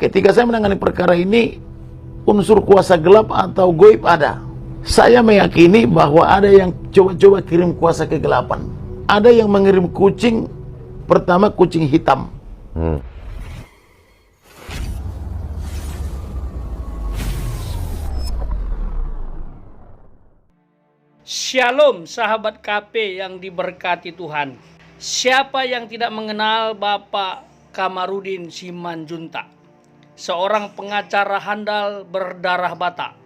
ketika saya menangani perkara ini, unsur kuasa gelap atau goib ada. Saya meyakini bahwa ada yang coba-coba kirim kuasa kegelapan. Ada yang mengirim kucing, pertama kucing hitam. Shalom sahabat KP yang diberkati Tuhan. Siapa yang tidak mengenal Bapak Kamarudin Simanjuntak, seorang pengacara handal berdarah Batak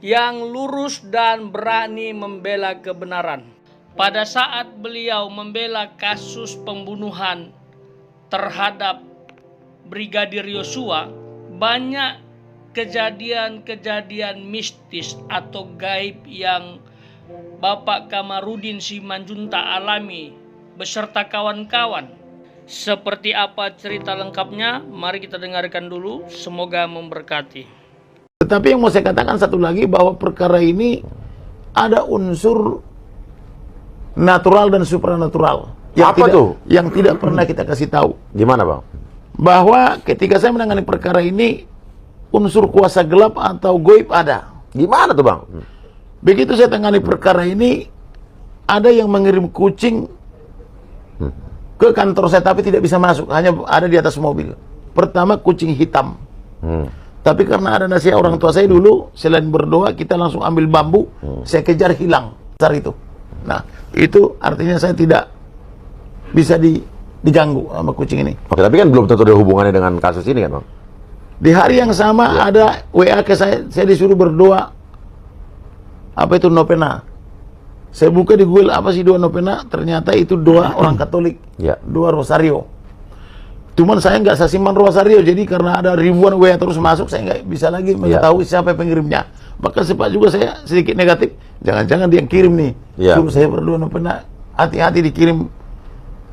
yang lurus dan berani membela kebenaran. Pada saat beliau membela kasus pembunuhan terhadap Brigadir Yosua, banyak kejadian-kejadian mistis atau gaib yang Bapak Kamarudin Simanjuntak alami beserta kawan-kawan. Seperti apa cerita lengkapnya? Mari kita dengarkan dulu. Semoga memberkati. Tetapi yang mau saya katakan satu lagi, bahwa perkara ini ada unsur natural dan supranatural. Yang tidak pernah kita kasih tahu. Gimana, Bang? Bahwa ketika saya menangani perkara ini, unsur kuasa gelap atau goib ada. Gimana tuh, Bang? Begitu saya tangani perkara ini, ada yang mengirim kucing ke kantor saya tapi tidak bisa masuk, hanya ada di atas mobil. Pertama kucing hitam. Tapi karena ada nasihat orang tua saya dulu, selain berdoa kita langsung ambil bambu, saya kejar hilang besar itu. Nah, itu artinya saya tidak bisa diganggu sama kucing ini. Oke, tapi kan belum tentu ada hubungannya dengan kasus ini kan, Bang? Di hari yang sama ada WA ke saya disuruh berdoa. Apa itu novena? Saya buka di Google, apa sih doa novena? Ternyata itu doa orang Katolik, doa rosario. Cuman saya nggak sasiman rosario, jadi karena ada ribuan WA terus masuk, saya nggak bisa lagi mengetahui siapa pengirimnya. Maka sempat juga saya sedikit negatif, jangan-jangan dia yang kirim nih, suruh saya berdoa novena, hati-hati dikirim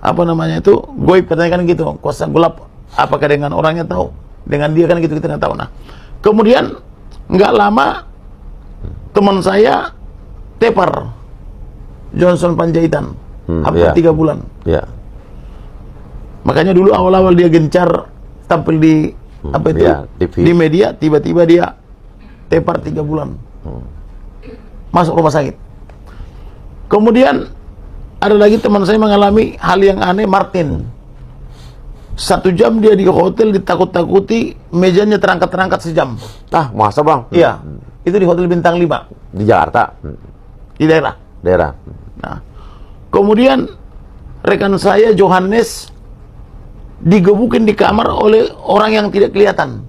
apa namanya itu goib, katanya kan gitu, kuasa gelap. Apakah dengan orangnya tahu, dengan dia kan gitu, kita nggak tahu. Nah, kemudian nggak lama teman saya tepar Johnson Panjaitan, hampir 3 bulan. Makanya dulu awal-awal dia gencar tampil di apa itu TV. Di media, tiba-tiba dia tepar 3 bulan, masuk rumah sakit. Kemudian ada lagi teman saya mengalami hal yang aneh, Martin. 1 jam dia di hotel ditakut-takuti, mejanya terangkat-terangkat sejam. Masa, Bang? Iya. Itu di hotel bintang 5 Di Jakarta? Di daerah. Nah, kemudian rekan saya Johannes digebukin di kamar oleh orang yang tidak kelihatan.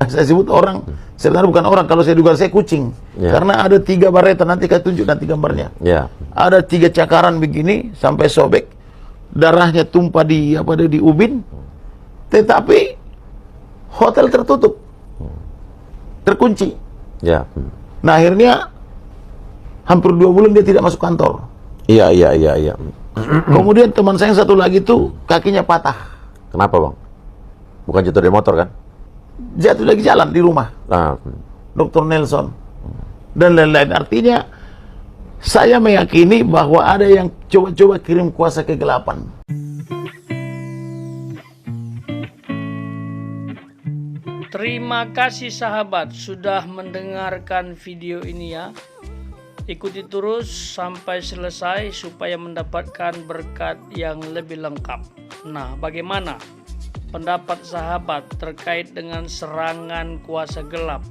Saya sebut orang, sebenarnya bukan orang. Kalau saya duga saya kucing. Karena ada 3 bareta, nanti saya tunjuk nanti gambarnya. Ada 3 cakaran begini sampai sobek, darahnya tumpah di ubin. Tetapi hotel tertutup, terkunci. Nah, akhirnya hampir 2 bulan dia tidak masuk kantor. Kemudian teman saya yang satu lagi tuh kakinya patah. Kenapa, Bang? Bukan jatuh dari motor kan? Jatuh lagi jalan di rumah. Dr. Nelson dan lain-lain. Artinya saya meyakini bahwa ada yang coba-coba kirim kuasa kegelapan. Terima kasih sahabat sudah mendengarkan video ini ya. Ikuti terus sampai selesai supaya mendapatkan berkat yang lebih lengkap. Nah, bagaimana pendapat sahabat terkait dengan serangan kuasa gelap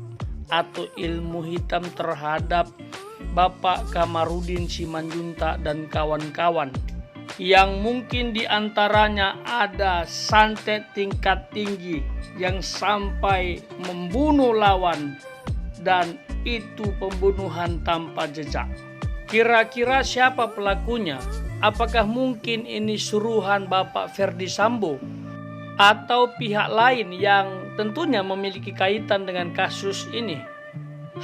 atau ilmu hitam terhadap Bapak Kamarudin Simanjuntak dan kawan-kawan, yang mungkin diantaranya ada santet tingkat tinggi yang sampai membunuh lawan, dan itu pembunuhan tanpa jejak. Kira-kira siapa pelakunya? Apakah mungkin ini suruhan Bapak Ferdi Sambo atau pihak lain yang tentunya memiliki kaitan dengan kasus ini?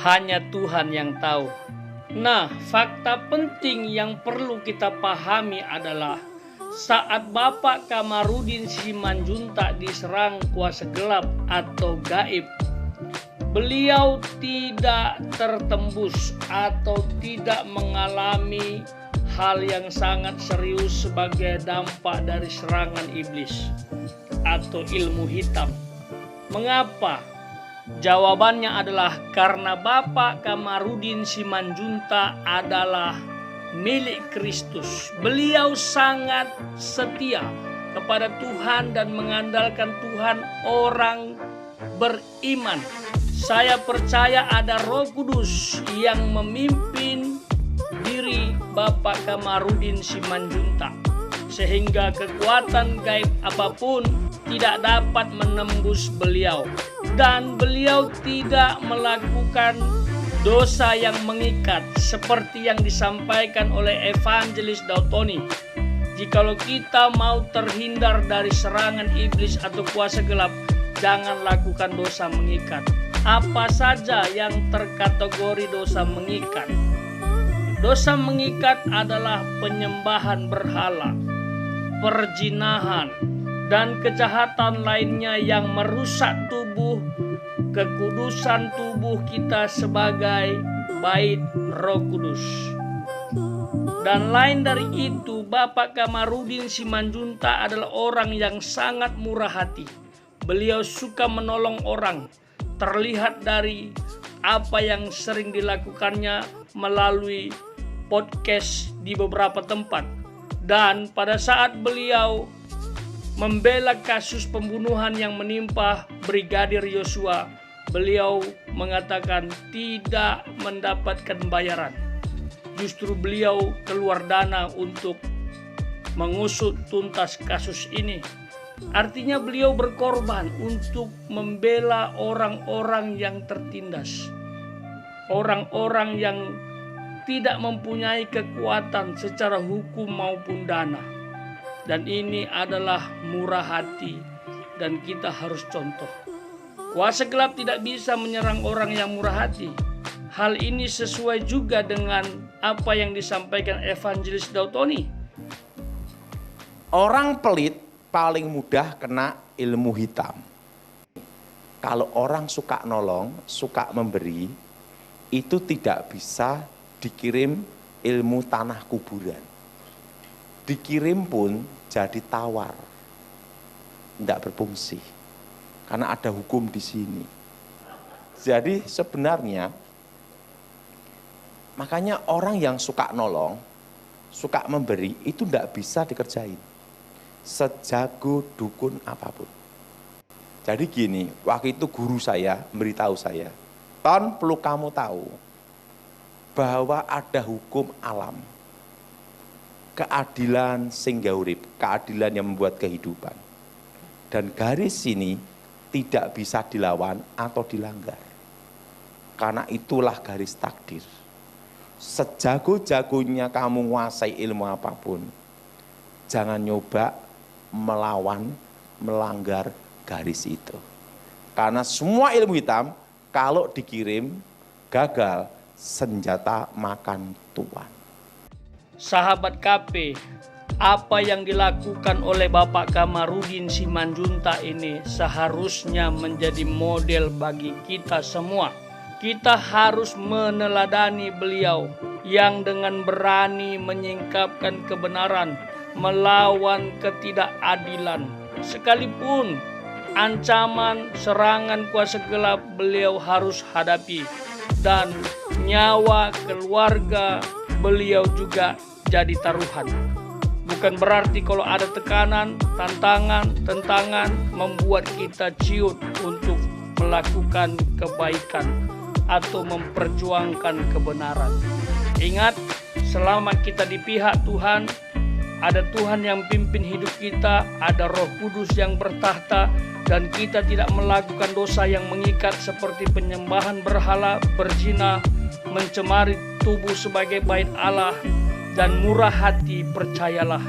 Hanya Tuhan yang tahu. Nah, fakta penting yang perlu kita pahami adalah saat Bapak Kamarudin Simanjuntak diserang kuasa gelap atau gaib, beliau tidak tertembus atau tidak mengalami hal yang sangat serius sebagai dampak dari serangan iblis atau ilmu hitam. Mengapa? Jawabannya adalah karena Bapak Kamarudin Simanjuntak adalah milik Kristus. Beliau sangat setia kepada Tuhan dan mengandalkan Tuhan, orang beriman. Saya percaya ada Roh Kudus yang memimpin diri Bapak Kamarudin Simanjuntak, sehingga kekuatan gaib apapun tidak dapat menembus beliau, dan beliau tidak melakukan dosa yang mengikat seperti yang disampaikan oleh Evangelis Dautoni. Jikalau kita mau terhindar dari serangan iblis atau kuasa gelap, jangan lakukan dosa mengikat. Apa saja yang terkategori dosa mengikat? Dosa mengikat adalah penyembahan berhala, perzinahan, dan kejahatan lainnya yang merusak tubuh, kekudusan tubuh kita sebagai bait Roh Kudus. Dan lain dari itu, Bapak Kamarudin Simanjuntak adalah orang yang sangat murah hati. Beliau suka menolong orang, terlihat dari apa yang sering dilakukannya melalui podcast di beberapa tempat. Dan pada saat beliau membela kasus pembunuhan yang menimpa Brigadir Yosua, beliau mengatakan tidak mendapatkan bayaran. Justru beliau keluar dana untuk mengusut tuntas kasus ini. Artinya beliau berkorban untuk membela orang-orang yang tertindas, orang-orang yang tidak mempunyai kekuatan secara hukum maupun dana. Dan ini adalah murah hati dan kita harus contoh. Kuasa gelap tidak bisa menyerang orang yang murah hati. Hal ini sesuai juga dengan apa yang disampaikan Evangelis Dautoni. Orang pelit paling mudah kena ilmu hitam. Kalau orang suka nolong, suka memberi, itu tidak bisa dikirim ilmu tanah kuburan. Dikirim pun jadi tawar, tidak berfungsi, karena ada hukum di sini. Jadi sebenarnya, makanya orang yang suka nolong, suka memberi, itu tidak bisa dikerjain, sejago dukun apapun. Jadi gini, waktu itu guru saya memberitahu saya, Ton, perlu kamu tahu bahwa ada hukum alam, keadilan singga urip, keadilan yang membuat kehidupan. Dan garis ini tidak bisa dilawan atau dilanggar. Karena itulah garis takdir. Sejago-jagonya kamu menguasai ilmu apapun, jangan nyoba melawan, melanggar garis itu. Karena semua ilmu hitam, kalau dikirim, gagal, senjata makan tuan. Sahabat KP, apa yang dilakukan oleh Bapak Kamarudin Simanjuntak ini seharusnya menjadi model bagi kita semua. Kita harus meneladani beliau yang dengan berani menyingkapkan kebenaran, melawan ketidakadilan. Sekalipun ancaman serangan kuasa gelap beliau harus hadapi, dan nyawa keluarga beliau juga jadi taruhan. Bukan berarti kalau ada tekanan, tantangan membuat kita ciut untuk melakukan kebaikan atau memperjuangkan kebenaran. Ingat, selama kita di pihak Tuhan, ada Tuhan yang pimpin hidup kita, ada Roh Kudus yang bertahta, dan kita tidak melakukan dosa yang mengikat seperti penyembahan berhala, berzina, mencemari tubuh sebagai bait Allah, dan murah hati. Percayalah,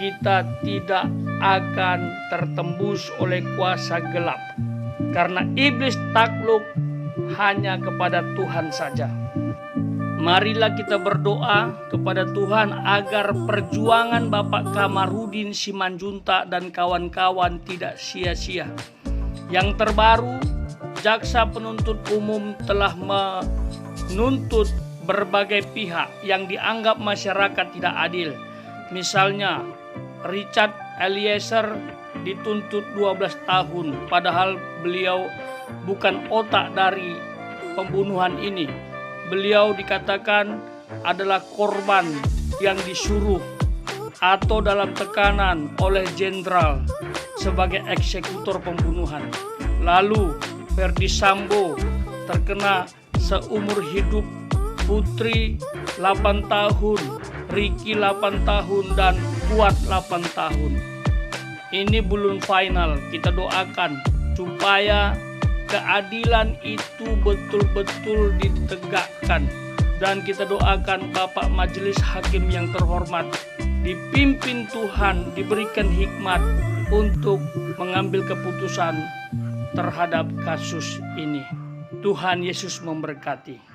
kita tidak akan tertembus oleh kuasa gelap, karena iblis takluk hanya kepada Tuhan saja. Marilah kita berdoa kepada Tuhan agar perjuangan Bapak Kamarudin Simanjuntak dan kawan-kawan tidak sia-sia. Yang terbaru, Jaksa Penuntut Umum telah menuntut berbagai pihak yang dianggap masyarakat tidak adil. Misalnya, Richard Eliezer dituntut 12 tahun, padahal beliau bukan otak dari pembunuhan ini. Beliau dikatakan adalah korban yang disuruh atau dalam tekanan oleh jenderal sebagai eksekutor pembunuhan. Lalu Ferdi Sambo terkena seumur hidup, Putri 8 tahun, Ricky 8 tahun, dan Kuat 8 tahun. Ini belum final, kita doakan supaya keadilan itu betul-betul ditegakkan. Dan kita doakan Bapak Majelis Hakim yang terhormat dipimpin Tuhan, diberikan hikmat untuk mengambil keputusan terhadap kasus ini. Tuhan Yesus memberkati.